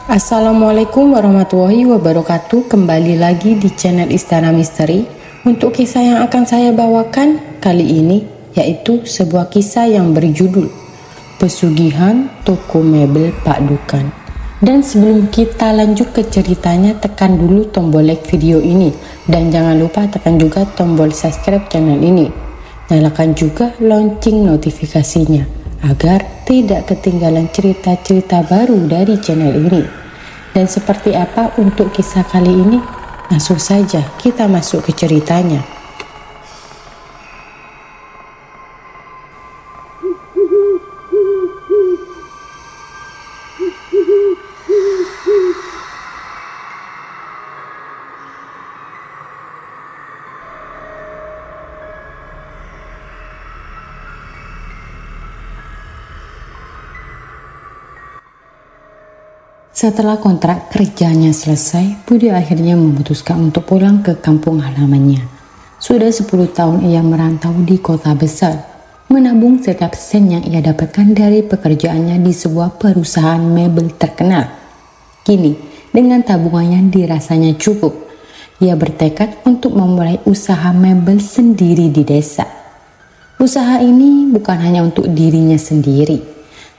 Assalamualaikum warahmatullahi wabarakatuh. Kembali lagi di channel Istana Misteri. Untuk kisah yang akan saya bawakan kali ini yaitu sebuah kisah yang berjudul Pesugihan Toko Mebel Pak Dukan. Dan sebelum kita lanjut ke ceritanya, tekan dulu tombol like video ini dan jangan lupa tekan juga tombol subscribe channel ini. Nyalakan juga lonceng notifikasinya agar tidak ketinggalan cerita-cerita baru dari channel ini. Dan seperti apa untuk kisah kali ini? Langsung saja kita masuk ke ceritanya. Setelah kontrak kerjanya selesai, Budi akhirnya memutuskan untuk pulang ke kampung halamannya. Sudah 10 tahun ia merantau di kota besar, menabung setiap sen yang ia dapatkan dari pekerjaannya di sebuah perusahaan mebel terkenal. Kini, dengan tabungannya dirasanya cukup, ia bertekad untuk memulai usaha mebel sendiri di desa. Usaha ini bukan hanya untuk dirinya sendiri,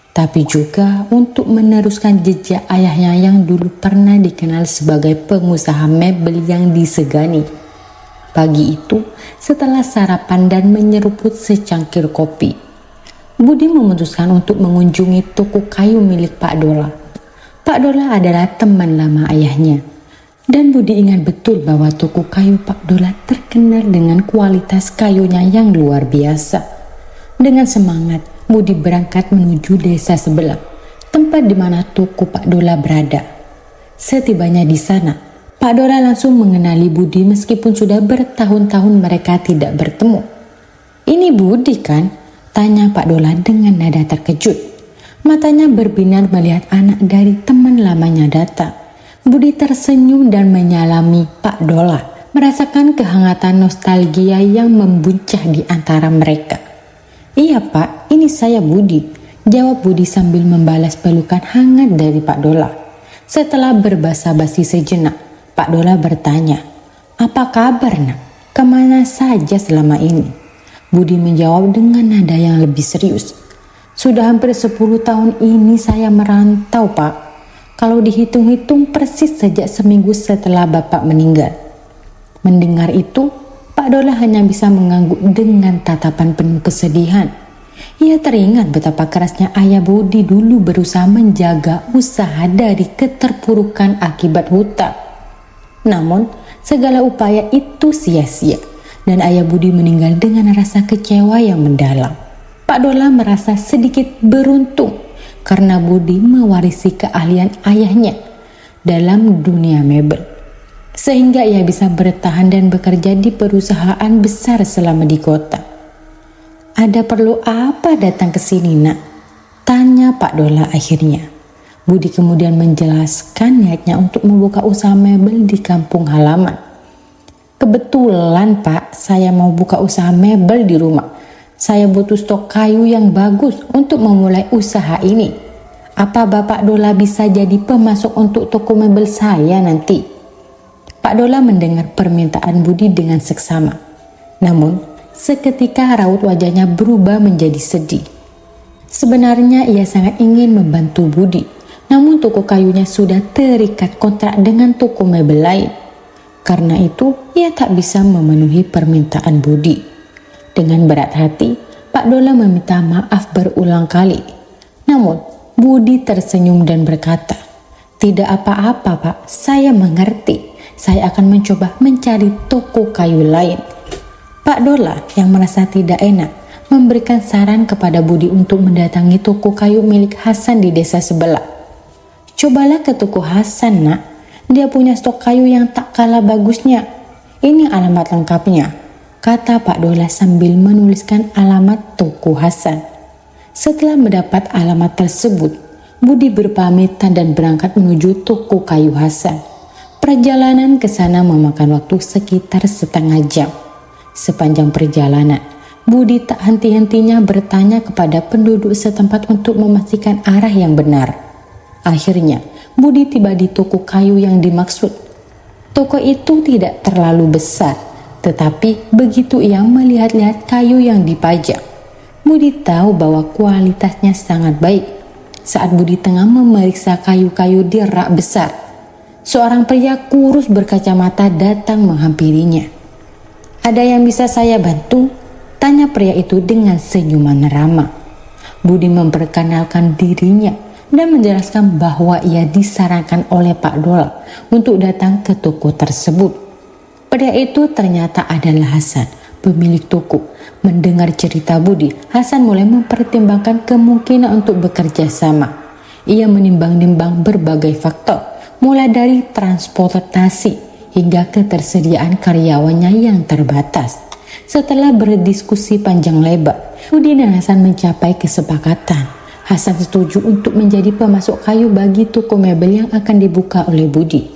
tapi juga untuk meneruskan jejak ayahnya yang dulu pernah dikenal sebagai pengusaha mebel yang disegani. Pagi itu, setelah sarapan dan menyeruput secangkir kopi, Budi memutuskan untuk mengunjungi toko kayu milik Pak Dola. Pak Dola adalah teman lama ayahnya, dan Budi ingat betul bahwa toko kayu Pak Dola terkenal dengan kualitas kayunya yang luar biasa. Dengan semangat, Budi berangkat menuju desa sebelah, tempat di mana toko Pak Dola berada. Setibanya di sana, Pak Dola langsung mengenali Budi meskipun sudah bertahun-tahun mereka tidak bertemu. "Ini Budi kan?" tanya Pak Dola dengan nada terkejut. Matanya berbinar melihat anak dari teman lamanya datang. Budi tersenyum dan menyalami Pak Dola, merasakan kehangatan nostalgia yang membuncah di antara mereka. "Iya Pak, ini saya Budi," jawab Budi sambil membalas pelukan hangat dari Pak Dola. Setelah berbasa-basi sejenak, Pak Dola bertanya, "Apa kabar nak? Kemana saja selama ini?" Budi menjawab dengan nada yang lebih serius. "Sudah hampir 10 tahun ini saya merantau Pak. Kalau dihitung-hitung persis sejak seminggu setelah Bapak meninggal." Mendengar itu, Pak Dola hanya bisa mengangguk dengan tatapan penuh kesedihan. Ia teringat betapa kerasnya ayah Budi dulu berusaha menjaga usaha dari keterpurukan akibat hutang. Namun, segala upaya itu sia-sia dan ayah Budi meninggal dengan rasa kecewa yang mendalam. Pak Dola merasa sedikit beruntung karena Budi mewarisi keahlian ayahnya dalam dunia mebel, sehingga ia bisa bertahan dan bekerja di perusahaan besar selama di kota. "Ada perlu apa datang ke sini nak?" tanya Pak Dola akhirnya. Budi kemudian menjelaskan niatnya untuk membuka usaha mebel di kampung halaman. "Kebetulan Pak, saya mau buka usaha mebel di rumah. Saya butuh stok kayu yang bagus untuk memulai usaha ini. Apa Bapak Dola bisa jadi pemasok untuk toko mebel saya nanti?" Pak Dola mendengar permintaan Budi dengan seksama. Namun, seketika raut wajahnya berubah menjadi sedih. Sebenarnya ia sangat ingin membantu Budi, namun toko kayunya sudah terikat kontrak dengan toko mebel lain. Karena itu, ia tak bisa memenuhi permintaan Budi. Dengan berat hati, Pak Dola meminta maaf berulang kali. Namun, Budi tersenyum dan berkata, "Tidak apa-apa Pak, saya mengerti. Saya akan mencoba mencari toko kayu lain." Pak Dola yang merasa tidak enak memberikan saran kepada Budi untuk mendatangi toko kayu milik Hasan di desa sebelah. "Cobalah ke toko Hasan nak, dia punya stok kayu yang tak kalah bagusnya. Ini alamat lengkapnya," kata Pak Dola sambil menuliskan alamat toko Hasan. Setelah mendapat alamat tersebut, Budi berpamitan dan berangkat menuju toko kayu Hasan. Perjalanan ke sana memakan waktu sekitar setengah jam. Sepanjang perjalanan, Budi tak henti-hentinya bertanya kepada penduduk setempat untuk memastikan arah yang benar. Akhirnya, Budi tiba di toko kayu yang dimaksud. Toko itu tidak terlalu besar, tetapi begitu ia melihat-lihat kayu yang dipajang, Budi tahu bahwa kualitasnya sangat baik. Saat Budi tengah memeriksa kayu-kayu di rak besar, seorang pria kurus berkacamata datang menghampirinya. "Ada yang bisa saya bantu?" tanya pria itu dengan senyuman ramah. Budi memperkenalkan dirinya dan menjelaskan bahwa ia disarankan oleh Pak Dola untuk datang ke toko tersebut. Pria itu ternyata adalah Hasan, pemilik toko. Mendengar cerita Budi, Hasan mulai mempertimbangkan kemungkinan untuk bekerja sama. Ia menimbang-nimbang berbagai faktor, mulai dari transportasi hingga ketersediaan karyawannya yang terbatas. Setelah berdiskusi panjang lebar, Budi dan Hasan mencapai kesepakatan. Hasan setuju untuk menjadi pemasok kayu bagi toko mebel yang akan dibuka oleh Budi.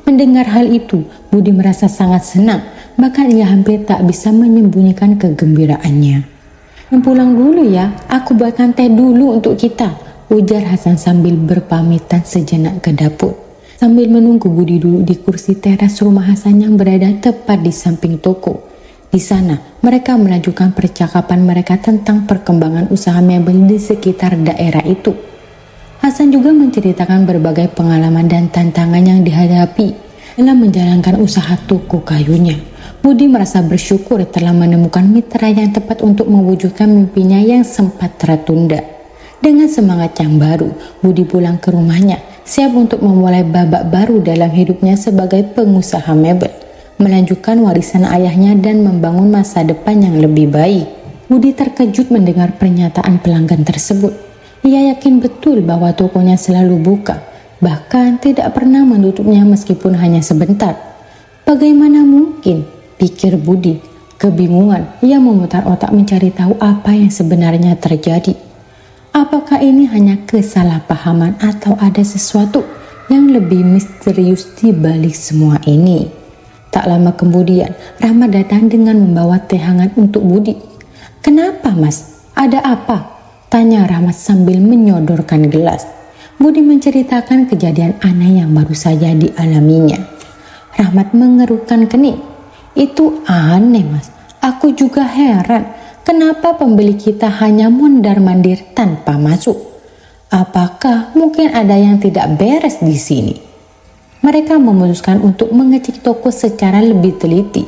Mendengar hal itu, Budi merasa sangat senang, bahkan ia hampir tak bisa menyembunyikan kegembiraannya. "Pulang dulu ya, aku buatkan teh dulu untuk kita," ujar Hasan sambil berpamitan sejenak ke dapur. Sambil menunggu, Budi duduk di kursi teras rumah Hasan yang berada tepat di samping toko. Di sana, mereka melanjutkan percakapan mereka tentang perkembangan usaha mebel di sekitar daerah itu. Hasan juga menceritakan berbagai pengalaman dan tantangan yang dihadapi dalam menjalankan usaha toko kayunya. Budi merasa bersyukur telah menemukan mitra yang tepat untuk mewujudkan mimpinya yang sempat tertunda. Dengan semangat yang baru, Budi pulang ke rumahnya, siap untuk memulai babak baru dalam hidupnya sebagai pengusaha mebel, melanjutkan warisan ayahnya dan membangun masa depan yang lebih baik. Budi terkejut mendengar pernyataan pelanggan tersebut. Ia yakin betul bahwa tokonya selalu buka, bahkan tidak pernah menutupnya meskipun hanya sebentar. Bagaimana mungkin? Pikir Budi. Kebingungan, ia memutar otak mencari tahu apa yang sebenarnya terjadi. Apakah ini hanya kesalahpahaman atau ada sesuatu yang lebih misterius di balik semua ini? Tak lama kemudian, Rahmat datang dengan membawa teh hangat untuk Budi. "Kenapa, Mas? Ada apa?" tanya Rahmat sambil menyodorkan gelas. Budi menceritakan kejadian aneh yang baru saja dialaminya. Rahmat mengerutkan kening. "Itu aneh, Mas. Aku juga heran. Kenapa pembeli kita hanya mondar-mandir tanpa masuk? Apakah mungkin ada yang tidak beres di sini?" Mereka memutuskan untuk mengecek toko secara lebih teliti.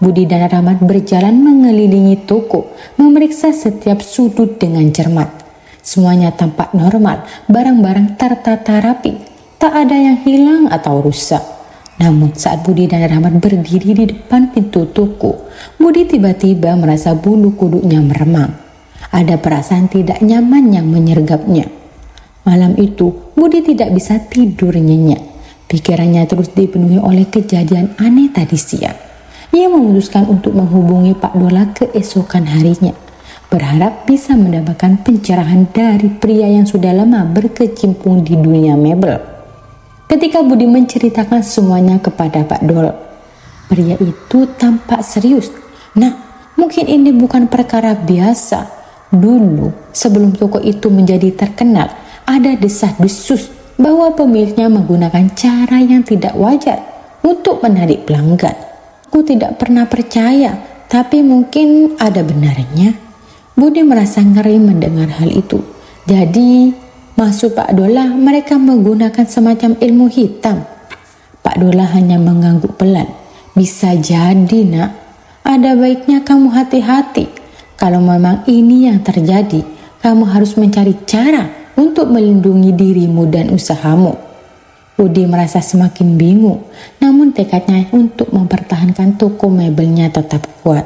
Budi dan Rahmat berjalan mengelilingi toko, memeriksa setiap sudut dengan cermat. Semuanya tampak normal, barang-barang tertata rapi, tak ada yang hilang atau rusak. Namun saat Budi dan Rahmat berdiri di depan pintu toko, Budi tiba-tiba merasa bulu kuduknya meremang. Ada perasaan tidak nyaman yang menyergapnya. Malam itu, Budi tidak bisa tidur nyenyak. Pikirannya terus dipenuhi oleh kejadian aneh tadi siang. Ia memutuskan untuk menghubungi Pak Dola keesokan harinya, berharap bisa mendapatkan pencerahan dari pria yang sudah lama berkecimpung di dunia mebel. Ketika Budi menceritakan semuanya kepada Pak Dola, pria itu tampak serius. "Nah, mungkin ini bukan perkara biasa. Dulu, sebelum toko itu menjadi terkenal, ada desas-desus bahwa pemiliknya menggunakan cara yang tidak wajar untuk menarik pelanggan. Aku tidak pernah percaya, tapi mungkin ada benarnya." Budi merasa ngeri mendengar hal itu. Jadi, maksud Pak Dola mereka menggunakan semacam ilmu hitam? Pak Dola hanya mengangguk pelan. "Bisa jadi, Nak. Ada baiknya kamu hati-hati. Kalau memang ini yang terjadi, kamu harus mencari cara untuk melindungi dirimu dan usahamu." Budi merasa semakin bingung, namun tekadnya untuk mempertahankan toko mebelnya tetap kuat.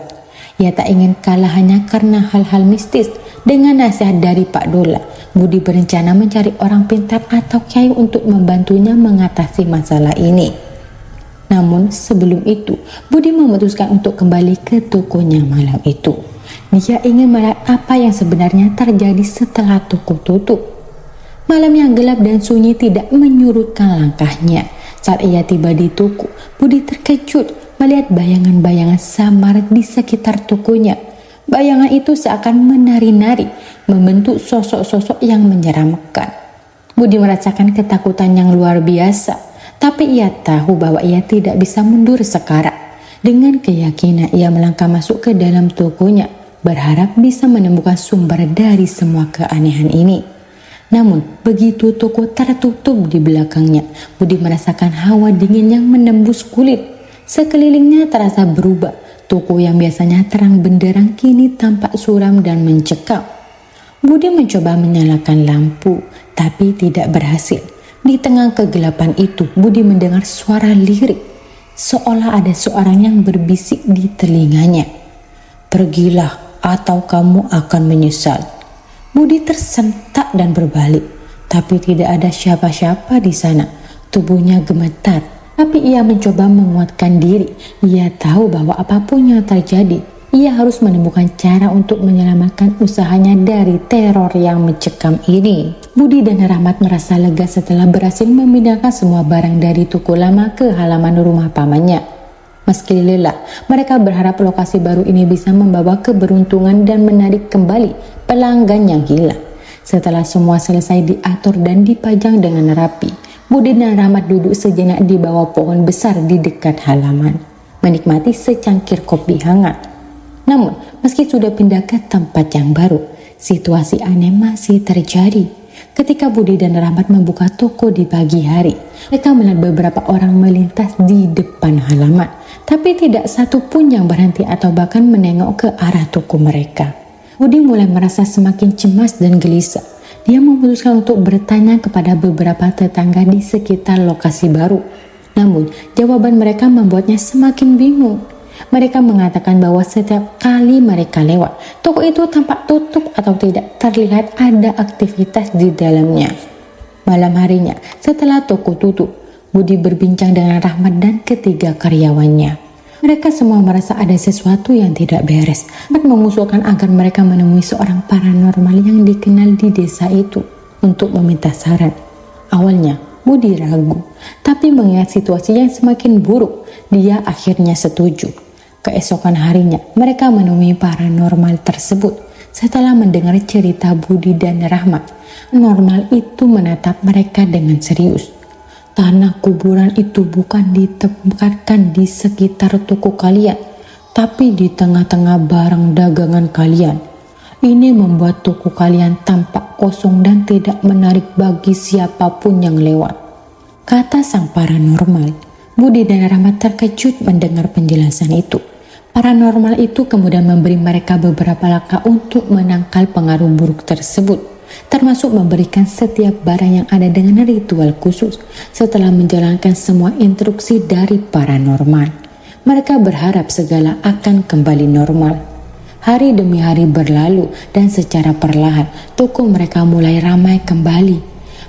Ia tak ingin kalah hanya karena hal-hal mistis. Dengan nasihat dari Pak Dola, Budi berencana mencari orang pintar atau kiai untuk membantunya mengatasi masalah ini. Namun sebelum itu, Budi memutuskan untuk kembali ke tokonya malam itu. Dia ingin melihat apa yang sebenarnya terjadi setelah toko tutup. Malam yang gelap dan sunyi tidak menyurutkan langkahnya. Saat ia tiba di toko, Budi terkejut melihat bayangan-bayangan samar di sekitar tokonya. Bayangan itu seakan menari-nari, membentuk sosok-sosok yang menyeramkan. Budi merasakan ketakutan yang luar biasa, tapi ia tahu bahwa ia tidak bisa mundur sekarang. Dengan keyakinan ia melangkah masuk ke dalam tokonya, berharap bisa menemukan sumber dari semua keanehan ini. Namun begitu toko tertutup di belakangnya, Budi merasakan hawa dingin yang menembus kulit. Sekelilingnya terasa berubah. Toko yang biasanya terang benderang kini tampak suram dan mencekam. Budi mencoba menyalakan lampu, tapi tidak berhasil. Di tengah kegelapan itu, Budi mendengar suara lirik. Seolah ada seorang yang berbisik di telinganya. "Pergilah atau kamu akan menyesal." Budi tersentak dan berbalik, tapi tidak ada siapa-siapa di sana. Tubuhnya gemetar, tapi ia mencoba menguatkan diri. Ia tahu bahwa apapun yang terjadi, ia harus menemukan cara untuk menyelamatkan usahanya dari teror yang mencekam ini. Budi dan Rahmat merasa lega setelah berhasil memindahkan semua barang dari toko lama ke halaman rumah pamannya. Meski lelah, mereka berharap lokasi baru ini bisa membawa keberuntungan dan menarik kembali pelanggan yang hilang. Setelah semua selesai diatur dan dipajang dengan rapi, Budi dan Rahmat duduk sejenak di bawah pohon besar di dekat halaman, menikmati secangkir kopi hangat. Namun, meski sudah pindah ke tempat yang baru, situasi aneh masih terjadi. Ketika Budi dan Rahmat membuka toko di pagi hari, mereka melihat beberapa orang melintas di depan halaman, tapi tidak satu pun yang berhenti atau bahkan menengok ke arah toko mereka. Budi mulai merasa semakin cemas dan gelisah. Dia memutuskan untuk bertanya kepada beberapa tetangga di sekitar lokasi baru. Namun, jawaban mereka membuatnya semakin bingung. Mereka mengatakan bahwa setiap kali mereka lewat, toko itu tampak tutup atau tidak terlihat ada aktivitas di dalamnya. Malam harinya, setelah toko tutup, Budi berbincang dengan Rahmat dan ketiga karyawannya. Mereka semua merasa ada sesuatu yang tidak beres. Rahmat mengusulkan agar mereka menemui seorang paranormal yang dikenal di desa itu untuk meminta saran. Awalnya, Budi ragu, tapi mengingat situasi yang semakin buruk, dia akhirnya setuju. Keesokan harinya, mereka menemui paranormal tersebut. Setelah mendengar cerita Budi dan Rahmat, normal itu menatap mereka dengan serius. "Tanah kuburan itu bukan ditempatkan di sekitar toko kalian, tapi di tengah-tengah barang dagangan kalian. Ini membuat toko kalian tampak kosong dan tidak menarik bagi siapapun yang lewat," kata sang paranormal. Budi dan Rahmat terkejut mendengar penjelasan itu. Paranormal itu kemudian memberi mereka beberapa langkah untuk menangkal pengaruh buruk tersebut, termasuk memberikan setiap barang yang ada dengan ritual khusus. Setelah menjalankan semua instruksi dari paranormal, mereka berharap segala akan kembali normal. Hari demi hari berlalu dan secara perlahan toko mereka mulai ramai kembali.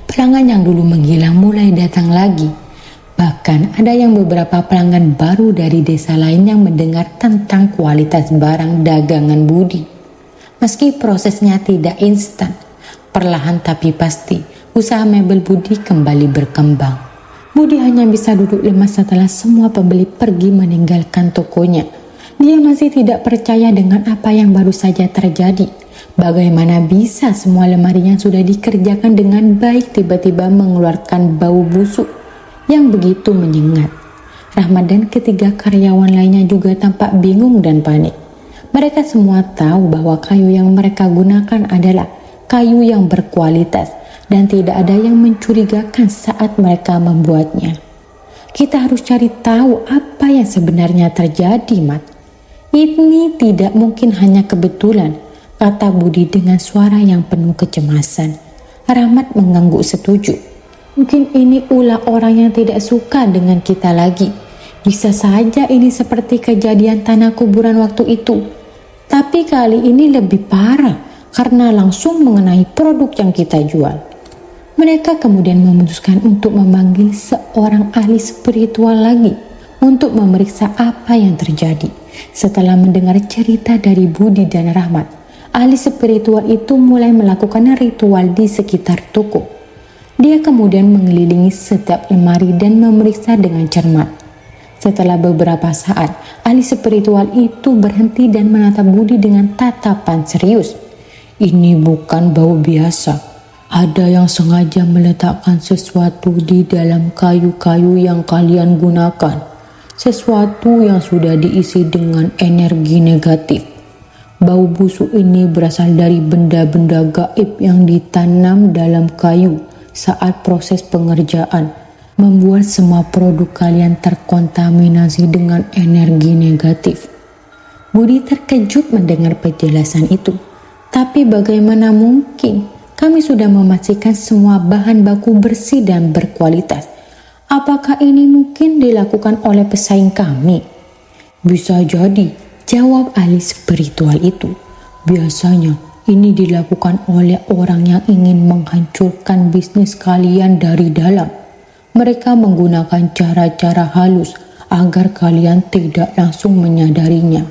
Pelanggan yang dulu menghilang mulai datang lagi. Bahkan ada yang beberapa pelanggan baru dari desa lain yang mendengar tentang kualitas barang dagangan Budi. Meski prosesnya tidak instan, perlahan tapi pasti usaha mebel Budi kembali berkembang. Budi hanya bisa duduk lemas setelah semua pembeli pergi meninggalkan tokonya. Dia masih tidak percaya dengan apa yang baru saja terjadi. Bagaimana bisa semua lemari yang sudah dikerjakan dengan baik tiba-tiba mengeluarkan bau busuk yang begitu menyengat. Rahmat dan ketiga karyawan lainnya juga tampak bingung dan panik. Mereka semua tahu bahwa kayu yang mereka gunakan adalah kayu yang berkualitas dan tidak ada yang mencurigakan saat mereka membuatnya. "Kita harus cari tahu apa yang sebenarnya terjadi, Mat. Ini tidak mungkin hanya kebetulan," kata Budi dengan suara yang penuh kecemasan. Rahmat mengangguk setuju. "Mungkin ini ulah orang yang tidak suka dengan kita lagi. Bisa saja ini seperti kejadian tanah kuburan waktu itu. Tapi kali ini lebih parah karena langsung mengenai produk yang kita jual." Mereka kemudian memutuskan untuk memanggil seorang ahli spiritual lagi untuk memeriksa apa yang terjadi. Setelah mendengar cerita dari Budi dan Rahmat, ahli spiritual itu mulai melakukan ritual di sekitar toko. Dia kemudian mengelilingi setiap lemari dan memeriksa dengan cermat. Setelah beberapa saat, ahli spiritual itu berhenti dan menatap Budi dengan tatapan serius. "Ini bukan bau biasa. Ada yang sengaja meletakkan sesuatu di dalam kayu-kayu yang kalian gunakan. Sesuatu yang sudah diisi dengan energi negatif. Bau busuk ini berasal dari benda-benda gaib yang ditanam dalam kayu saat proses pengerjaan, membuat semua produk kalian terkontaminasi dengan energi negatif. Budi terkejut mendengar penjelasan itu. Tapi bagaimana mungkin? Kami sudah memastikan semua bahan baku bersih dan berkualitas. Apakah ini mungkin dilakukan oleh pesaing kami? Bisa jadi, jawab ahli spiritual itu. Biasanya ini dilakukan oleh orang yang ingin menghancurkan bisnis kalian dari dalam. Mereka menggunakan cara-cara halus agar kalian tidak langsung menyadarinya.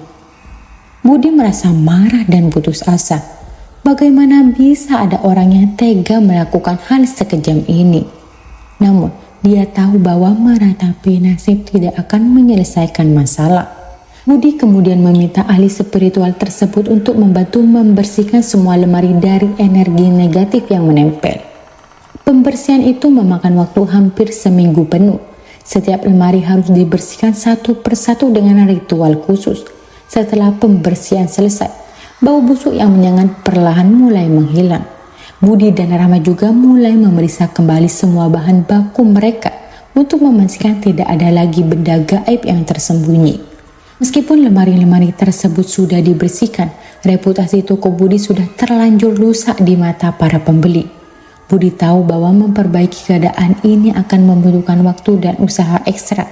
Budi merasa marah dan putus asa. Bagaimana bisa ada orang yang tega melakukan hal sekejam ini? Namun, dia tahu bahwa meratapi nasib tidak akan menyelesaikan masalah. Budi kemudian meminta ahli spiritual tersebut untuk membantu membersihkan semua lemari dari energi negatif yang menempel. Pembersihan itu memakan waktu hampir seminggu penuh. Setiap lemari harus dibersihkan satu persatu dengan ritual khusus. Setelah pembersihan selesai, bau busuk yang menyengat perlahan mulai menghilang. Budi dan Rahma juga mulai memeriksa kembali semua bahan baku mereka untuk memastikan tidak ada lagi benda gaib yang tersembunyi. Meskipun lemari-lemari tersebut sudah dibersihkan, reputasi toko Budi sudah terlanjur rusak di mata para pembeli. Budi tahu bahwa memperbaiki keadaan ini akan membutuhkan waktu dan usaha ekstra.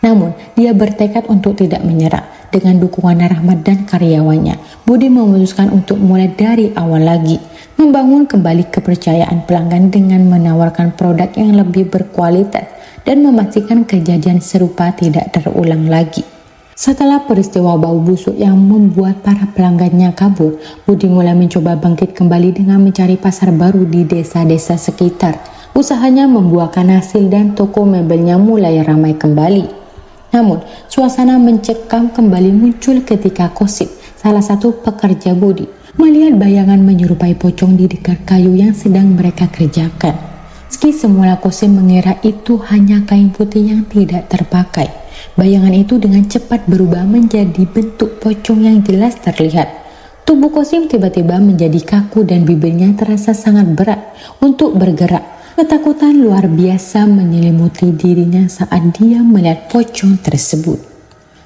Namun, dia bertekad untuk tidak menyerah. Dengan dukungan Rahmat dan karyawannya, Budi memutuskan untuk mulai dari awal lagi, membangun kembali kepercayaan pelanggan dengan menawarkan produk yang lebih berkualitas dan memastikan kejadian serupa tidak terulang lagi. Setelah peristiwa bau busuk yang membuat para pelanggannya kabur, Budi mulai mencoba bangkit kembali dengan mencari pasar baru di desa-desa sekitar. Usahanya membuahkan hasil dan toko mebelnya mulai ramai kembali. Namun, suasana mencekam kembali muncul ketika Kosip, salah satu pekerja Budi, melihat bayangan menyerupai pocong di dekat kayu yang sedang mereka kerjakan. Meski semula Kosip mengira itu hanya kain putih yang tidak terpakai, bayangan itu dengan cepat berubah menjadi bentuk pocong yang jelas terlihat. Tubuh Kosip tiba-tiba menjadi kaku dan bibirnya terasa sangat berat untuk bergerak. Ketakutan luar biasa menyelimuti dirinya saat dia melihat pocong tersebut.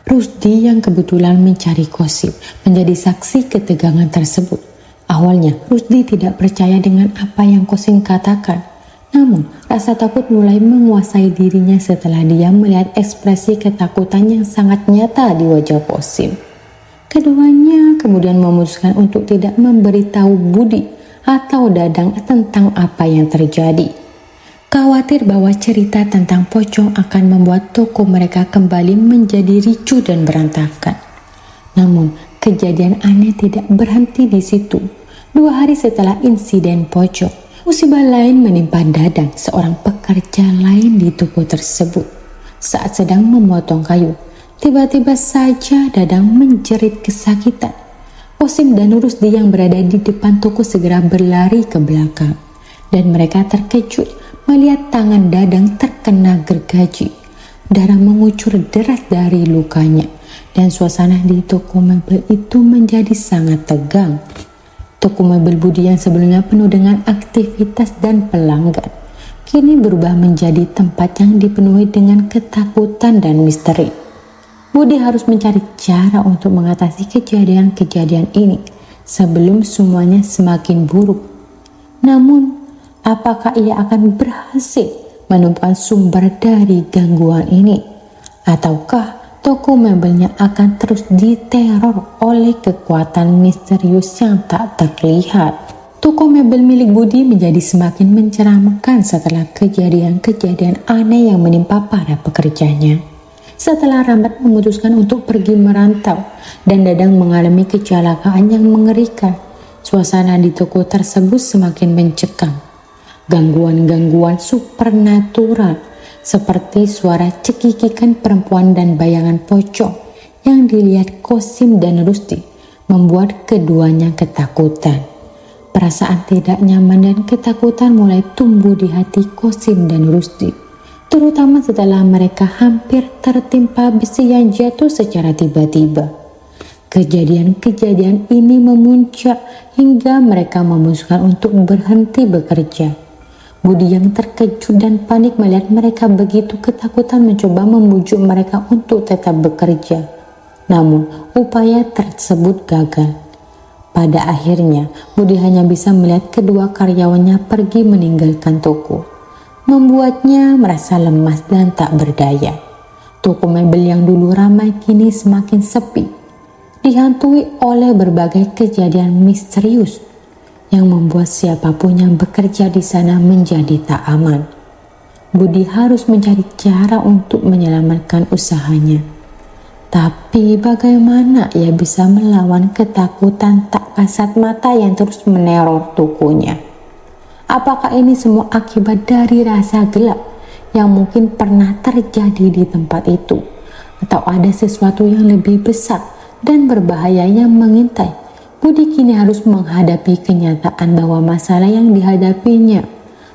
Rusdi yang kebetulan mencari Kosip menjadi saksi ketegangan tersebut. Awalnya Rusdi tidak percaya dengan apa yang Kosip katakan. Namun rasa takut mulai menguasai dirinya setelah dia melihat ekspresi ketakutan yang sangat nyata di wajah Kosip. Keduanya kemudian memutuskan untuk tidak memberitahu Budi atau Dadang tentang apa yang terjadi. Khawatir bahwa cerita tentang pocong akan membuat toko mereka kembali menjadi ricuh dan berantakan. Namun, kejadian aneh tidak berhenti di situ. 2 hari setelah insiden pocong, musibah lain menimpa Dadang, seorang pekerja lain di toko tersebut. Saat sedang memotong kayu, tiba-tiba saja Dadang menjerit kesakitan. Kosim dan Rusdi yang berada di depan toko segera berlari ke belakang. Dan mereka terkejut melihat tangan Dadang terkena gergaji. Darah mengucur deras dari lukanya dan suasana di toko mebel itu menjadi sangat tegang. Toko mebel Budi yang sebelumnya penuh dengan aktivitas dan pelanggan kini berubah menjadi tempat yang dipenuhi dengan ketakutan dan misteri. Budi harus mencari cara untuk mengatasi kejadian-kejadian ini sebelum semuanya semakin buruk. Namun, apakah ia akan berhasil menemukan sumber dari gangguan ini? Ataukah toko mebelnya akan terus diteror oleh kekuatan misterius yang tak terlihat? Toko mebel milik Budi menjadi semakin menceramkan setelah kejadian-kejadian aneh yang menimpa para pekerjanya. Setelah Rahmat memutuskan untuk pergi merantau dan Dadang mengalami kecelakaan yang mengerikan, suasana di toko tersebut semakin mencekam. Gangguan-gangguan supernatural seperti suara cekikikan perempuan dan bayangan pocong yang dilihat Kosim dan Rusdi membuat keduanya ketakutan. Perasaan tidak nyaman dan ketakutan mulai tumbuh di hati Qasim dan Rusdi, terutama setelah mereka hampir tertimpa besi yang jatuh secara tiba-tiba. Kejadian-kejadian ini memuncak hingga mereka memutuskan untuk berhenti bekerja. Budi yang terkejut dan panik melihat mereka begitu ketakutan mencoba membujuk mereka untuk tetap bekerja. Namun, upaya tersebut gagal. Pada akhirnya, Budi hanya bisa melihat kedua karyawannya pergi meninggalkan toko. Membuatnya merasa lemas dan tak berdaya. Toko mebel yang dulu ramai kini semakin sepi, dihantui oleh berbagai kejadian misterius yang membuat siapapun yang bekerja di sana menjadi tak aman. Budi harus mencari cara untuk menyelamatkan usahanya. Tapi bagaimana ia bisa melawan ketakutan tak kasat mata yang terus meneror tokonya? Apakah ini semua akibat dari rasa gelap yang mungkin pernah terjadi di tempat itu? Atau ada sesuatu yang lebih besar dan berbahaya yang mengintai? Budi kini harus menghadapi kenyataan bahwa masalah yang dihadapinya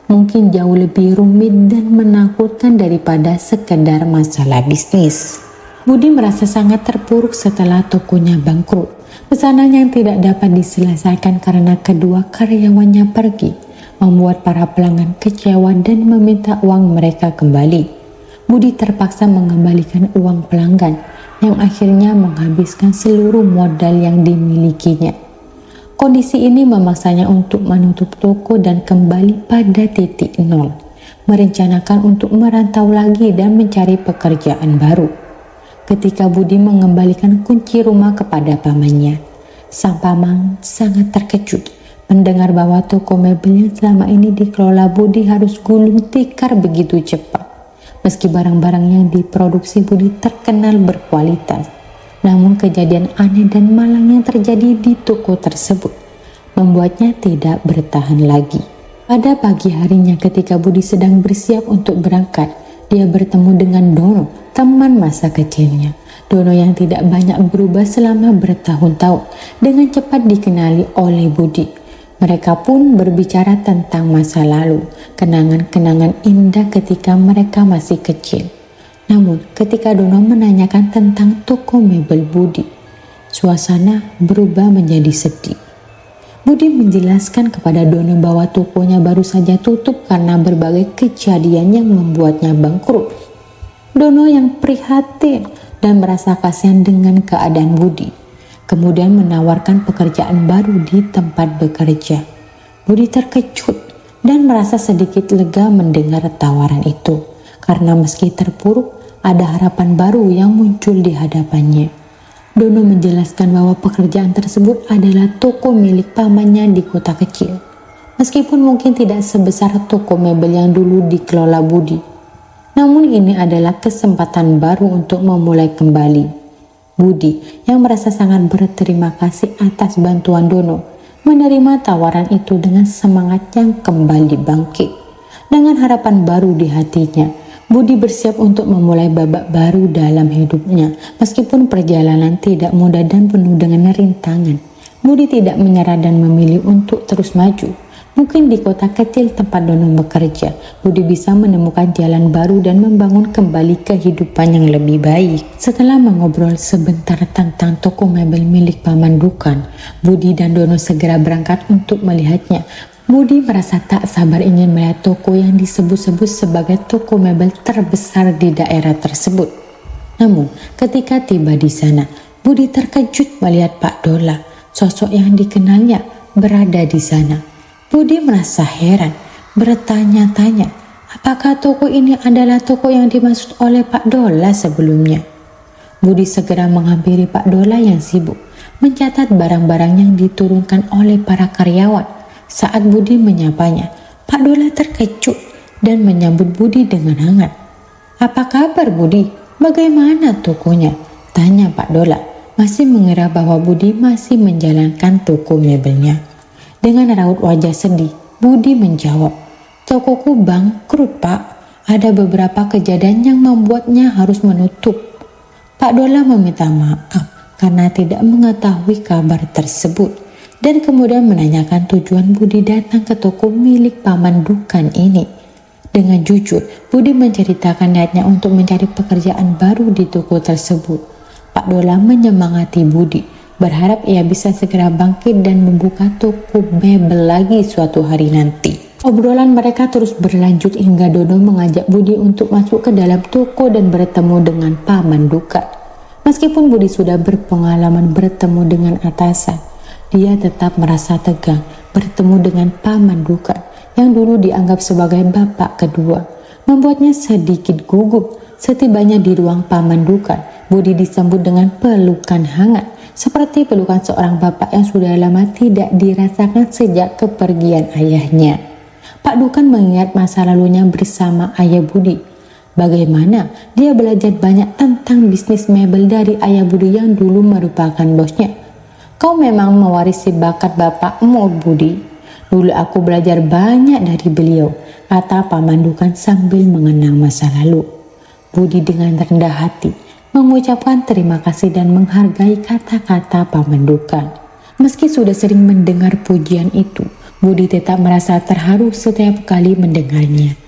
mungkin jauh lebih rumit dan menakutkan daripada sekedar masalah bisnis. Budi merasa sangat terpuruk setelah tokonya bangkrut. Pesanan yang tidak dapat diselesaikan karena kedua karyawannya pergi membuat para pelanggan kecewa dan meminta uang mereka kembali. Budi terpaksa mengembalikan uang pelanggan yang akhirnya menghabiskan seluruh modal yang dimilikinya. Kondisi ini memaksanya untuk menutup toko dan kembali pada titik nol, merencanakan untuk merantau lagi dan mencari pekerjaan baru. Ketika Budi mengembalikan kunci rumah kepada pamannya, sang paman sangat terkejut mendengar bahwa toko mebel yang selama ini dikelola Budi harus gulung tikar begitu cepat. Meski barang-barang yang diproduksi Budi terkenal berkualitas, namun kejadian aneh dan malang yang terjadi di toko tersebut membuatnya tidak bertahan lagi. Pada pagi harinya ketika Budi sedang bersiap untuk berangkat, dia bertemu dengan Dono, teman masa kecilnya. Dono yang tidak banyak berubah selama bertahun-tahun dengan cepat dikenali oleh Budi. Mereka pun berbicara tentang masa lalu, kenangan-kenangan indah ketika mereka masih kecil. Namun ketika Dono menanyakan tentang toko mebel Budi, suasana berubah menjadi sedih. Budi menjelaskan kepada Dono bahwa tokonya baru saja tutup karena berbagai kejadian yang membuatnya bangkrut. Dono yang prihatin dan merasa kasihan dengan keadaan Budi, kemudian menawarkan pekerjaan baru di tempat bekerja. Budi terkejut dan merasa sedikit lega mendengar tawaran itu, karena meski terpuruk, ada harapan baru yang muncul di hadapannya. Dono menjelaskan bahwa pekerjaan tersebut adalah toko milik pamannya di kota kecil, meskipun mungkin tidak sebesar toko mebel yang dulu dikelola Budi. Namun ini adalah kesempatan baru untuk memulai kembali. Budi yang merasa sangat berterima kasih atas bantuan Dono menerima tawaran itu dengan semangat yang kembali bangkit. Dengan harapan baru di hatinya, Budi bersiap untuk memulai babak baru dalam hidupnya. Meskipun perjalanan tidak mudah dan penuh dengan rintangan, Budi tidak menyerah dan memilih untuk terus maju. Mungkin di kota kecil tempat Dono bekerja, Budi bisa menemukan jalan baru dan membangun kembali kehidupan yang lebih baik. Setelah mengobrol sebentar tentang toko mebel milik Paman Dukan, Budi dan Dono segera berangkat untuk melihatnya. Budi merasa tak sabar ingin melihat toko yang disebut-sebut sebagai toko mebel terbesar di daerah tersebut. Namun, ketika tiba di sana, Budi terkejut melihat Pak Dola, sosok yang dikenalnya, berada di sana. Budi merasa heran, bertanya-tanya, apakah toko ini adalah toko yang dimaksud oleh Pak Dola sebelumnya? Budi segera menghampiri Pak Dola yang sibuk mencatat barang-barang yang diturunkan oleh para karyawan. Saat Budi menyapanya, Pak Dola terkejut dan menyambut Budi dengan hangat. "Apa kabar Budi? Bagaimana tokonya?" tanya Pak Dola, masih mengira bahwa Budi masih menjalankan toko mebelnya. Dengan raut wajah sedih, Budi menjawab, "Tokoku bangkrut Pak. Ada beberapa kejadian yang membuatnya harus menutup." Pak Dola meminta maaf karena tidak mengetahui kabar tersebut dan kemudian menanyakan tujuan Budi datang ke toko milik Paman Dukan ini. Dengan jujur, Budi menceritakan niatnya untuk mencari pekerjaan baru di toko tersebut. Pak Dola menyemangati Budi, berharap ia bisa segera bangkit dan membuka toko mebel lagi suatu hari nanti. Obrolan mereka terus berlanjut hingga Dono mengajak Budi untuk masuk ke dalam toko dan bertemu dengan Paman Dukan. Meskipun Budi sudah berpengalaman bertemu dengan atasan, dia tetap merasa tegang bertemu dengan Paman Dukan yang dulu dianggap sebagai bapak kedua. Membuatnya sedikit gugup. Setibanya di ruang Paman Dukan, Budi disambut dengan pelukan hangat, seperti pelukan seorang bapak yang sudah lama tidak dirasakan sejak kepergian ayahnya. Pak Dukan mengingat masa lalunya bersama ayah Budi. Bagaimana dia belajar banyak tentang bisnis mebel dari ayah Budi yang dulu merupakan bosnya. Kau memang mewarisi bakat bapakmu, Budi. Dulu aku belajar banyak dari beliau, kata Paman Dukan sambil mengenang masa lalu. Budi dengan rendah hati mengucapkan terima kasih dan menghargai kata-kata Paman Dukan. Meski sudah sering mendengar pujian itu, Budi tetap merasa terharu setiap kali mendengarnya.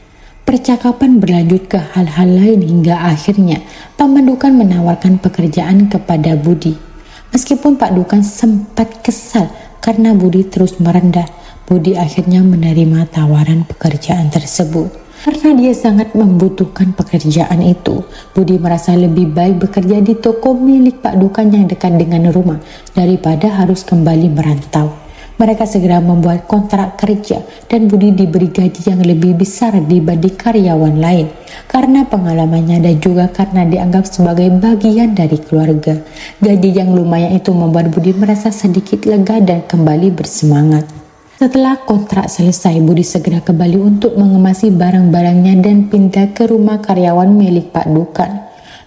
Percakapan berlanjut ke hal-hal lain hingga akhirnya Paman Dukan menawarkan pekerjaan kepada Budi. Meskipun Pak Dukan sempat kesal karena Budi terus merendah, Budi akhirnya menerima tawaran pekerjaan tersebut. Karena dia sangat membutuhkan pekerjaan itu, Budi merasa lebih baik bekerja di toko milik Pak Dukan yang dekat dengan rumah daripada harus kembali merantau. Mereka segera membuat kontrak kerja dan Budi diberi gaji yang lebih besar dibanding karyawan lain karena pengalamannya dan juga karena dianggap sebagai bagian dari keluarga. Gaji yang lumayan itu membuat Budi merasa sedikit lega dan kembali bersemangat. Setelah kontrak selesai, Budi segera kembali untuk mengemasi barang-barangnya dan pindah ke rumah karyawan milik Pak Dukan.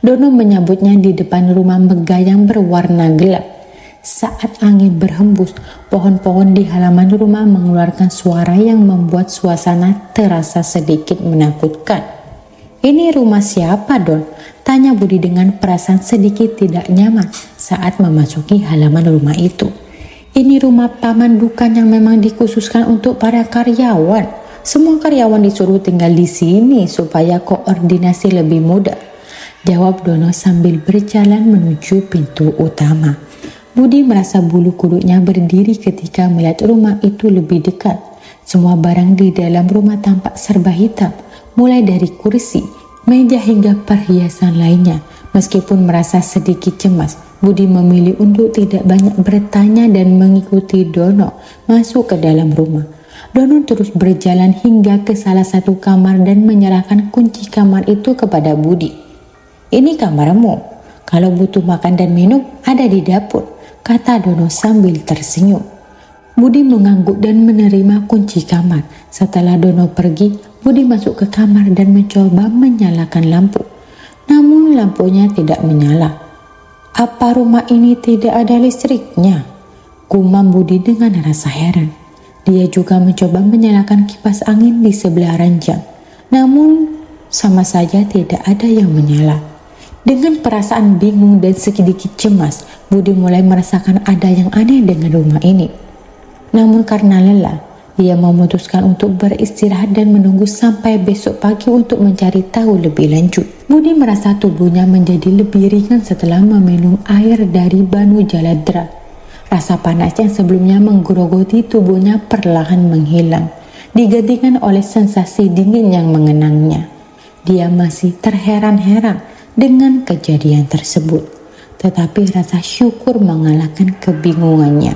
Dono menyambutnya di depan rumah megah yang berwarna gelap. Saat angin berhembus, pohon-pohon di halaman rumah mengeluarkan suara yang membuat suasana terasa sedikit menakutkan. "Ini rumah siapa, Don?" tanya Budi dengan perasaan sedikit tidak nyaman saat memasuki halaman rumah itu. "Ini rumah Paman Dukan yang memang dikhususkan untuk para karyawan. Semua karyawan disuruh tinggal di sini supaya koordinasi lebih mudah," jawab Dono sambil berjalan menuju pintu utama. Budi merasa bulu kuduknya berdiri ketika melihat rumah itu lebih dekat. Semua barang di dalam rumah tampak serba hitam, mulai dari kursi, meja hingga perhiasan lainnya. Meskipun merasa sedikit cemas, Budi memilih untuk tidak banyak bertanya dan mengikuti Dono masuk ke dalam rumah. Dono terus berjalan hingga ke salah satu kamar dan menyerahkan kunci kamar itu kepada Budi. "Ini kamarmu. Kalau butuh makan dan minum, ada di dapur," kata Dono sambil tersenyum. Budi mengangguk dan menerima kunci kamar. Setelah Dono pergi, Budi masuk ke kamar dan mencoba menyalakan lampu. Namun lampunya tidak menyala. "Apa rumah ini tidak ada listriknya?" gumam Budi dengan rasa heran. Dia juga mencoba menyalakan kipas angin di sebelah ranjang. Namun sama saja tidak ada yang menyala. Dengan perasaan bingung dan sedikit cemas, Budi mulai merasakan ada yang aneh dengan rumah ini. Namun karena lelah, dia memutuskan untuk beristirahat dan menunggu sampai besok pagi untuk mencari tahu lebih lanjut. Budi merasa tubuhnya menjadi lebih ringan setelah meminum air dari Banu Jaladra. Rasa panas yang sebelumnya menggerogoti tubuhnya perlahan menghilang, digantikan oleh sensasi dingin yang mengenangnya. Dia masih terheran-heran dengan kejadian tersebut, tetapi rasa syukur mengalahkan kebingungannya.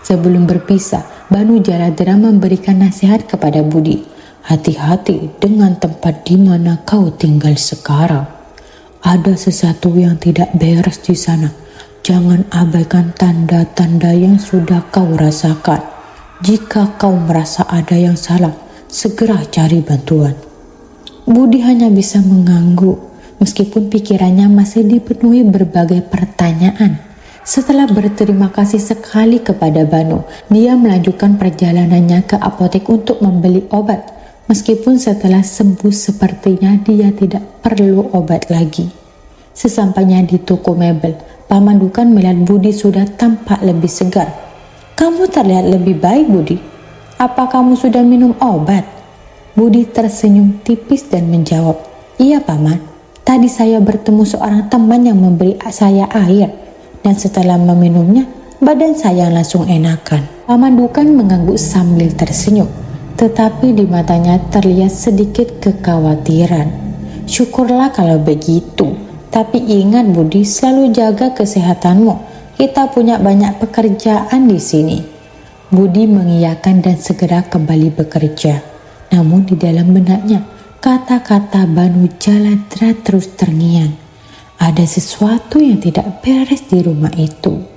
Sebelum berpisah, Banu Jaladra memberikan nasihat kepada Budi. "Hati-hati dengan tempat di mana kau tinggal sekarang. Ada sesuatu yang tidak beres di sana. Jangan abaikan tanda-tanda yang sudah kau rasakan. Jika kau merasa ada yang salah, segera cari bantuan." Budi hanya bisa mengangguk. Meskipun pikirannya masih dipenuhi berbagai pertanyaan. Setelah berterima kasih sekali kepada Banu, dia melanjutkan perjalanannya ke apotek untuk membeli obat. Meskipun setelah sembuh sepertinya dia tidak perlu obat lagi. Sesampainya di toko mebel, Paman Dukan melihat Budi sudah tampak lebih segar. "Kamu terlihat lebih baik, Budi. Apa kamu sudah minum obat?" Budi tersenyum tipis dan menjawab, "Iya, Paman. Tadi saya bertemu seorang teman yang memberi saya air, dan setelah meminumnya, badan saya langsung enakan." Paman Dukan mengangguk sambil tersenyum, tetapi di matanya terlihat sedikit kekhawatiran. "Syukurlah kalau begitu. Tapi ingat, Budi, selalu jaga kesehatanmu. Kita punya banyak pekerjaan di sini." Budi mengiyakan dan segera kembali bekerja. Namun di dalam benaknya, kata-kata Banu Jaladra terus terngiang. Ada sesuatu yang tidak beres di rumah itu.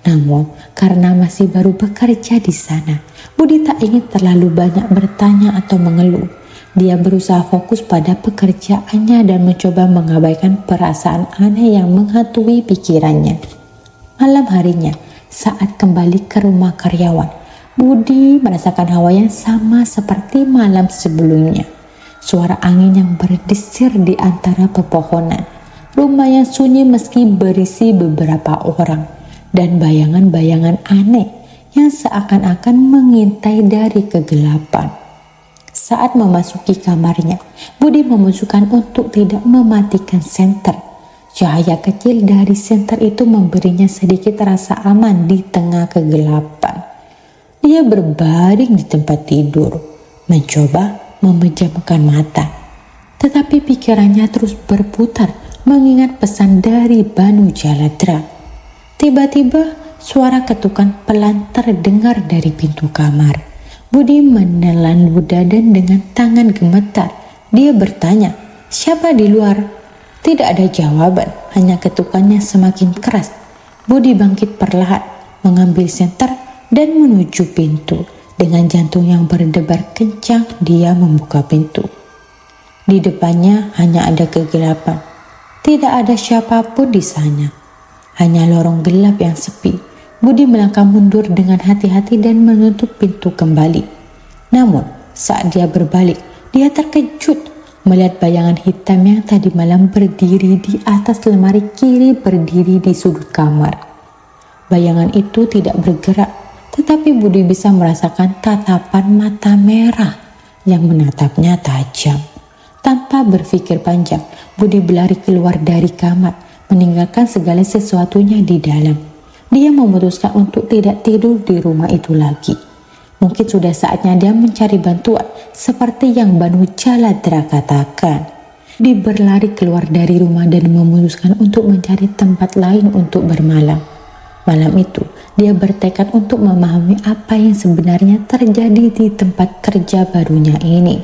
Namun karena masih baru bekerja di sana, Budi tak ingin terlalu banyak bertanya atau mengeluh. Dia berusaha fokus pada pekerjaannya dan mencoba mengabaikan perasaan aneh yang menghantui pikirannya. Malam harinya, saat kembali ke rumah karyawan, Budi merasakan hawa yang sama seperti malam sebelumnya. Suara angin yang berdesir di antara pepohonan, rumah yang sunyi meski berisi beberapa orang, dan bayangan-bayangan aneh yang seakan-akan mengintai dari kegelapan. Saat memasuki kamarnya, Budi memutuskan untuk tidak mematikan senter. Cahaya kecil dari senter itu memberinya sedikit rasa aman di tengah kegelapan. Dia berbaring di tempat tidur, mencoba memejamkan mata. Tetapi pikirannya terus berputar mengingat pesan dari Banu Jaladra. Tiba-tiba suara ketukan pelan terdengar dari pintu kamar. Budi menelan ludah dan dengan tangan gemetar, dia bertanya, "Siapa di luar?" Tidak ada jawaban, hanya ketukannya semakin keras. Budi bangkit perlahan, mengambil senter dan menuju pintu. Dengan jantung yang berdebar kencang, dia membuka pintu. Di depannya hanya ada kegelapan. Tidak ada siapapun di sana. Hanya lorong gelap yang sepi. Budi melangkah mundur dengan hati-hati dan menutup pintu kembali. Namun, saat dia berbalik, dia terkejut melihat bayangan hitam yang tadi malam berdiri di atas lemari kiri berdiri di sudut kamar. Bayangan itu tidak bergerak, tetapi Budi bisa merasakan tatapan mata merah yang menatapnya tajam. Tanpa berpikir panjang, Budi berlari keluar dari kamar, meninggalkan segala sesuatunya di dalam. Dia memutuskan untuk tidak tidur di rumah itu lagi. Mungkin sudah saatnya dia mencari bantuan seperti yang Banu Jaladra katakan. Dia berlari keluar dari rumah dan memutuskan untuk mencari tempat lain untuk bermalam. Malam itu, dia bertekad untuk memahami apa yang sebenarnya terjadi di tempat kerja barunya ini.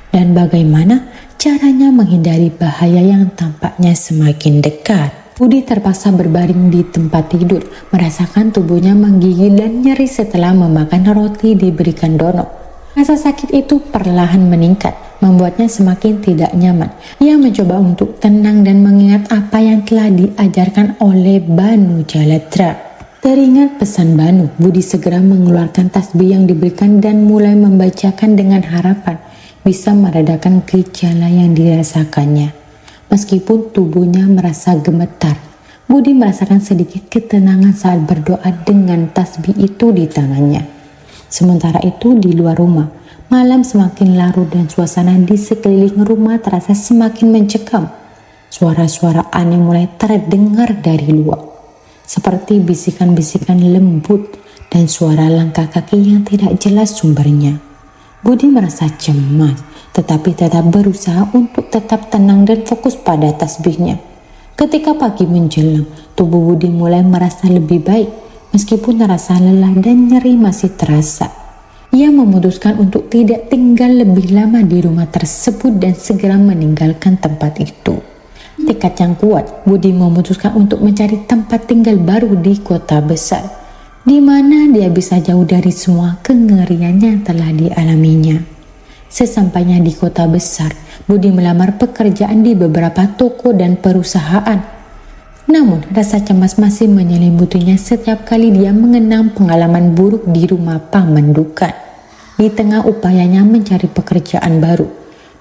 Dan bagaimana caranya menghindari bahaya yang tampaknya semakin dekat. Budi terpaksa berbaring di tempat tidur, merasakan tubuhnya menggigil dan nyeri setelah memakan roti diberikan Dono. Rasa sakit itu perlahan meningkat, membuatnya semakin tidak nyaman. Ia mencoba untuk tenang dan mengingat apa yang telah diajarkan oleh Banu Jaladra. Teringat pesan Banu, Budi segera mengeluarkan tasbih yang diberikan dan mulai membacakan dengan harapan bisa meredakan gejala yang dirasakannya. Meskipun tubuhnya merasa gemetar, Budi merasakan sedikit ketenangan saat berdoa dengan tasbih itu di tangannya. Sementara itu di luar rumah, malam semakin larut dan suasana di sekeliling rumah terasa semakin mencekam. Suara-suara aneh mulai terdengar dari luar, seperti bisikan-bisikan lembut dan suara langkah kaki yang tidak jelas sumbernya. Budi merasa cemas, tetapi tetap berusaha untuk tetap tenang dan fokus pada tasbihnya. Ketika pagi menjelang, tubuh Budi mulai merasa lebih baik, meskipun rasa lelah dan nyeri masih terasa. Ia memutuskan untuk tidak tinggal lebih lama di rumah tersebut dan segera meninggalkan tempat itu. Tekad yang kuat, Budi memutuskan untuk mencari tempat tinggal baru di kota besar, di mana dia bisa jauh dari semua kengerian yang telah dialaminya. Sesampainya di kota besar, Budi melamar pekerjaan di beberapa toko dan perusahaan. Namun, rasa cemas masih menyelimutinya setiap kali dia mengenang pengalaman buruk di rumah Paman Dukan. Di tengah upayanya mencari pekerjaan baru,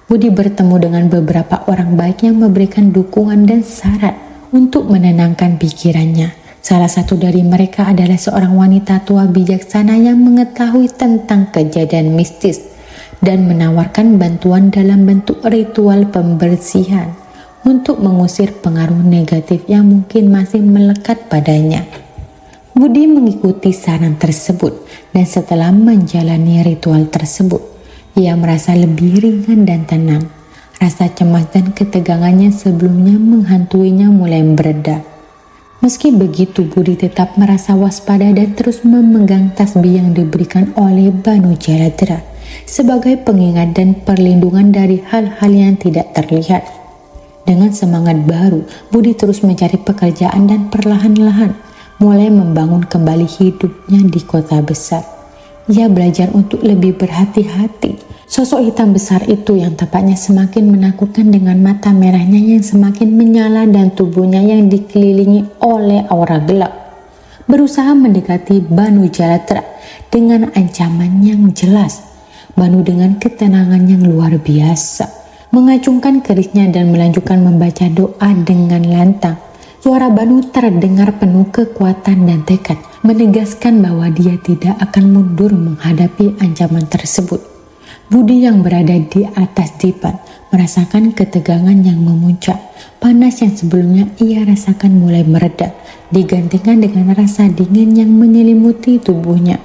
Budi bertemu dengan beberapa orang baik yang memberikan dukungan dan saran untuk menenangkan pikirannya Salah satu dari mereka adalah seorang wanita tua bijaksana yang mengetahui tentang kejadian mistis dan menawarkan bantuan dalam bentuk ritual pembersihan untuk mengusir pengaruh negatif yang mungkin masih melekat padanya. Budi mengikuti saran tersebut dan setelah menjalani ritual tersebut, ia merasa lebih ringan dan tenang. Rasa cemas dan ketegangannya sebelumnya menghantuinya mulai mereda. Meski begitu, Budi tetap merasa waspada dan terus memegang tasbih yang diberikan oleh Banu Jaladra sebagai pengingat dan perlindungan dari hal-hal yang tidak terlihat. Dengan semangat baru, Budi terus mencari pekerjaan dan perlahan-lahan mulai membangun kembali hidupnya di kota besar. Ia belajar untuk lebih berhati-hati. Sosok hitam besar itu yang tampaknya semakin menakutkan dengan mata merahnya yang semakin menyala dan tubuhnya yang dikelilingi oleh aura gelap, berusaha mendekati Banu Jaladra dengan ancaman yang jelas. Banu dengan ketenangan yang luar biasa mengacungkan kerisnya dan melanjutkan membaca doa dengan lantang. Suara Banu terdengar penuh kekuatan dan tekad, menegaskan bahwa dia tidak akan mundur menghadapi ancaman tersebut. Budi yang berada di atas dipan merasakan ketegangan yang memuncak. Panas yang sebelumnya ia rasakan mulai mereda, digantikan dengan rasa dingin yang menyelimuti tubuhnya.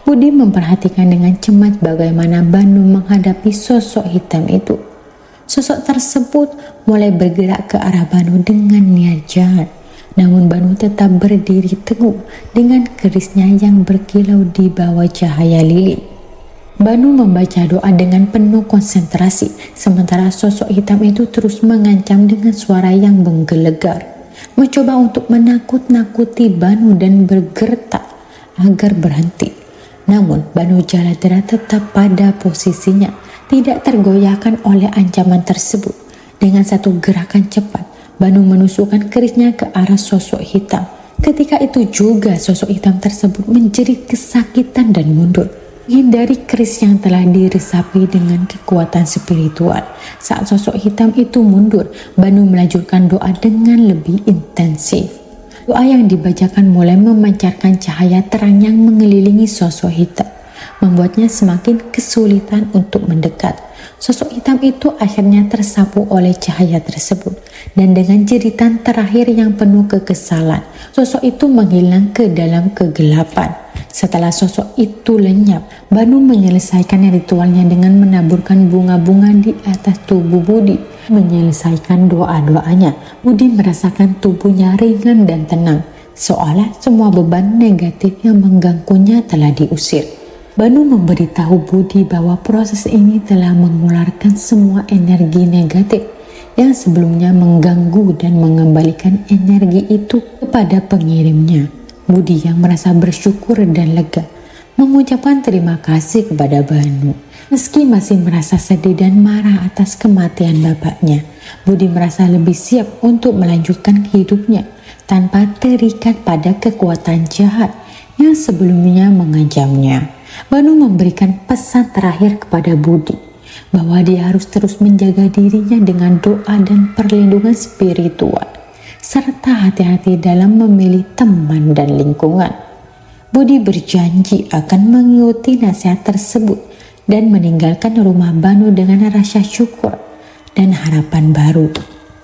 Budi memperhatikan dengan cemas bagaimana Banu menghadapi sosok hitam itu. Sosok tersebut mulai bergerak ke arah Banu dengan niat jahat. Namun Banu tetap berdiri teguh dengan kerisnya yang berkilau di bawah cahaya lilin. Banu membaca doa dengan penuh konsentrasi, sementara sosok hitam itu terus mengancam dengan suara yang menggelegar, mencoba untuk menakut-nakuti Banu dan bergertak agar berhenti. Namun Banu Jaladra tetap pada posisinya, tidak tergoyahkan oleh ancaman tersebut. Dengan satu gerakan cepat, Banu menusukkan kerisnya ke arah sosok hitam. Ketika itu juga sosok hitam tersebut menjerit kesakitan dan mundur, menghindari keris yang telah diresapi dengan kekuatan spiritual. Saat sosok hitam itu mundur, Banu melanjutkan doa dengan lebih intensif. Doa yang dibacakan mulai memancarkan cahaya terang yang mengelilingi sosok hitam, membuatnya semakin kesulitan untuk mendekat. Sosok hitam itu akhirnya tersapu oleh cahaya tersebut, dan dengan jeritan terakhir yang penuh kekesalan, sosok itu menghilang ke dalam kegelapan. Setelah sosok itu lenyap, Banu menyelesaikan ritualnya dengan menaburkan bunga-bunga di atas tubuh Budi. Menyelesaikan doa-doanya, Budi merasakan tubuhnya ringan dan tenang, seolah semua beban negatif yang mengganggunya telah diusir. Banu memberitahu Budi bahwa proses ini telah mengeluarkan semua energi negatif yang sebelumnya mengganggu dan mengembalikan energi itu kepada pengirimnya. Budi yang merasa bersyukur dan lega mengucapkan terima kasih kepada Banu. Meski masih merasa sedih dan marah atas kematian bapaknya, Budi merasa lebih siap untuk melanjutkan hidupnya tanpa terikat pada kekuatan jahat yang sebelumnya mengancamnya. Banu memberikan pesan terakhir kepada Budi bahwa dia harus terus menjaga dirinya dengan doa dan perlindungan spiritual, serta hati-hati dalam memilih teman dan lingkungan. Budi berjanji akan mengikuti nasihat tersebut dan meninggalkan rumah Banu dengan rasa syukur dan harapan baru.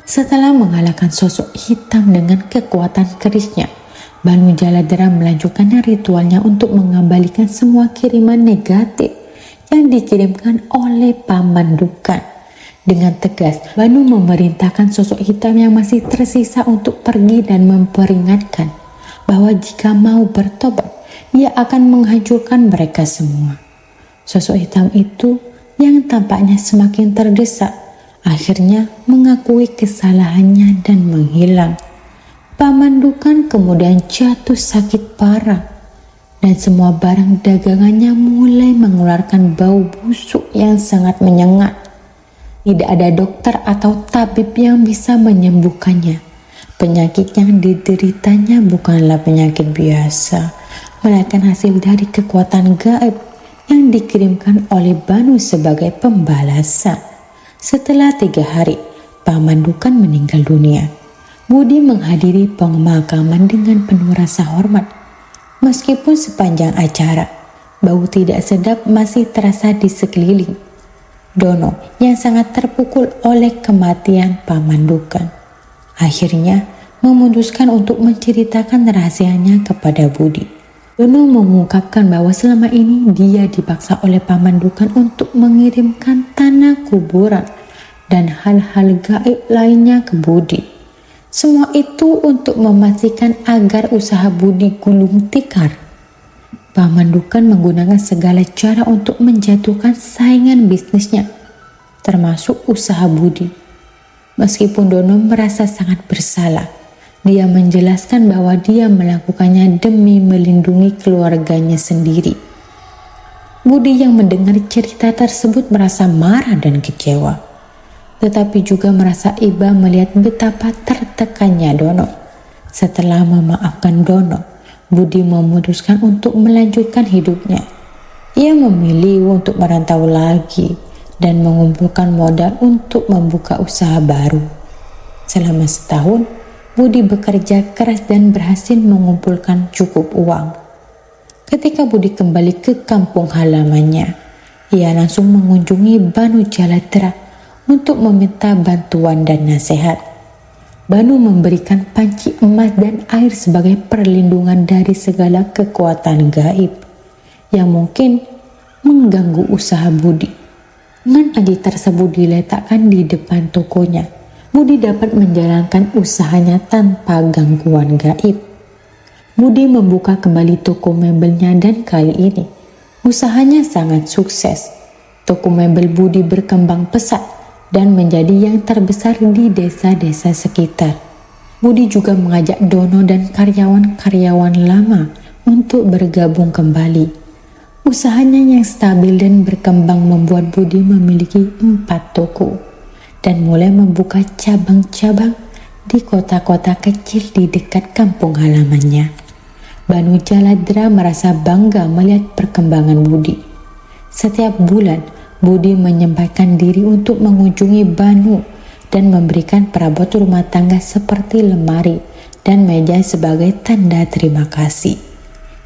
Setelah mengalahkan sosok hitam dengan kekuatan kerisnya, Banu Jaladra melanjutkan ritualnya untuk mengembalikan semua kiriman negatif yang dikirimkan oleh Paman Dukan. Dengan tegas, Banu memerintahkan sosok hitam yang masih tersisa untuk pergi dan memperingatkan bahwa jika mau bertobat, ia akan menghancurkan mereka semua. Sosok hitam itu yang tampaknya semakin terdesak, akhirnya mengakui kesalahannya dan menghilang. Paman Dukan kemudian jatuh sakit parah dan semua barang dagangannya mulai mengeluarkan bau busuk yang sangat menyengat. Tidak ada dokter atau tabib yang bisa menyembuhkannya. Penyakit yang dideritanya bukanlah penyakit biasa, melainkan hasil dari kekuatan gaib yang dikirimkan oleh Banu sebagai pembalasan. Setelah 3 hari, Paman Dukan meninggal dunia. Budi menghadiri pemakaman dengan penuh rasa hormat. Meskipun sepanjang acara, bau tidak sedap masih terasa di sekeliling. Dono yang sangat terpukul oleh kematian Paman Dukan akhirnya memutuskan untuk menceritakan rahasianya kepada Budi. Dono mengungkapkan bahwa selama ini dia dipaksa oleh Paman Dukan untuk mengirimkan tanah kuburan dan hal-hal gaib lainnya ke Budi. Semua itu untuk memastikan agar usaha Budi gulung tikar. Paman Dukan menggunakan segala cara untuk menjatuhkan saingan bisnisnya, termasuk usaha Budi. Meskipun Dono merasa sangat bersalah, dia menjelaskan bahwa dia melakukannya demi melindungi keluarganya sendiri. Budi yang mendengar cerita tersebut merasa marah dan kecewa, tetapi juga merasa iba melihat betapa tertekannya Dono. Setelah memaafkan Dono, Budi memutuskan untuk melanjutkan hidupnya. Ia memilih untuk merantau lagi dan mengumpulkan modal untuk membuka usaha baru. Selama setahun, Budi bekerja keras dan berhasil mengumpulkan cukup uang. Ketika Budi kembali ke kampung halamannya, ia langsung mengunjungi Banu Jaladra untuk meminta bantuan dan nasihat. Banu memberikan panci emas dan air sebagai perlindungan dari segala kekuatan gaib yang mungkin mengganggu usaha Budi. Dengan panci tersebut diletakkan di depan tokonya, Budi dapat menjalankan usahanya tanpa gangguan gaib. Budi membuka kembali toko mebelnya dan kali ini usahanya sangat sukses. Toko mebel Budi berkembang pesat dan menjadi yang terbesar di desa-desa sekitar. Budi juga mengajak Dono dan karyawan-karyawan lama untuk bergabung kembali. Usahanya yang stabil dan berkembang membuat Budi memiliki 4 toko dan mulai membuka cabang-cabang di kota-kota kecil di dekat kampung halamannya. Banu Jaladra merasa bangga melihat perkembangan Budi. Setiap bulan, Budi menyempatkan diri untuk mengunjungi Banu dan memberikan perabot rumah tangga seperti lemari dan meja sebagai tanda terima kasih.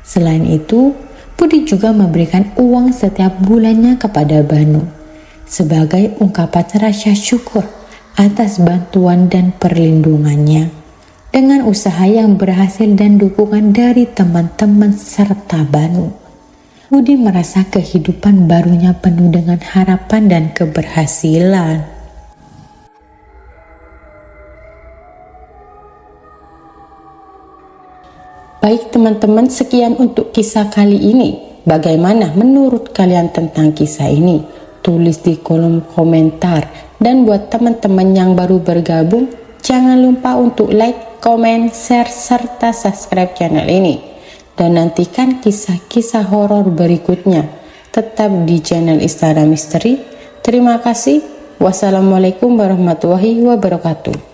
Selain itu, Budi juga memberikan uang setiap bulannya kepada Banu sebagai ungkapan rasa syukur atas bantuan dan perlindungannya. Dengan usaha yang berhasil dan dukungan dari teman-teman serta Banu, Budi merasa kehidupan barunya penuh dengan harapan dan keberhasilan. Baik teman-teman, sekian untuk kisah kali ini. Bagaimana menurut kalian tentang kisah ini? Tulis di kolom komentar. Dan buat teman-teman yang baru bergabung, jangan lupa untuk like, komen, share, serta subscribe channel ini. Dan nantikan kisah-kisah horor berikutnya tetap di channel Istana Misteri. Terima kasih. Wassalamualaikum warahmatullahi wabarakatuh.